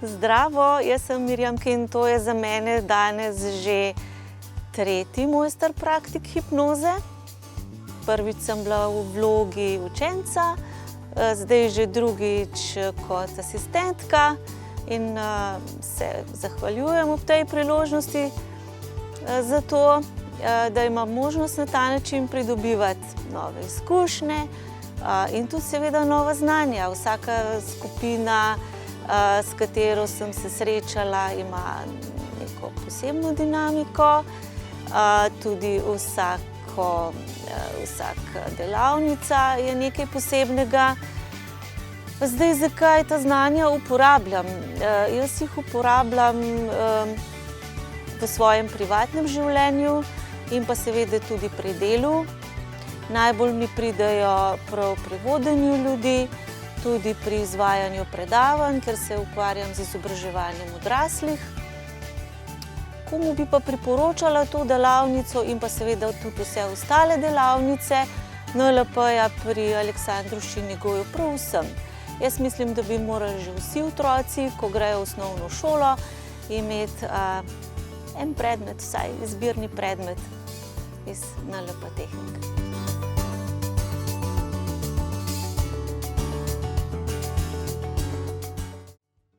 Zdravo, jaz sem Mirjamka in to je za mene danes že tretji mojster praktik hipnoze. Prvič sem bila v vlogi učenca, zdaj že drugič kot asistentka in se zahvaljujem ob tej priložnosti za to, da imam možnost na ta način pridobivati nove izkušnje in tudi seveda nova znanja. Vsaka skupina, s katero sem se srečala, ima neko posebno dinamiko, tudi vsaka delavnica je nekaj posebnega. Zdaj, zakaj ta znanja uporabljam? Jaz jih uporabljam v svojem privatnem življenju in pa seveda tudi pri delu. Najbolj mi pridejo prav pri vodenju ljudi, tudi pri izvajanju predavanj, ker se ukvarjam z izobraževanjem odraslih. Komu bi pa priporočala to delavnico in pa seveda tudi vse ostale delavnice NLP-ja pri Aleksandru Šinigoju prav vsem. Jaz mislim, da bi morali že vsi otroci, ko grejo v osnovno šolo, imeti en predmet, vsaj izbirni predmet iz NLP tehnike.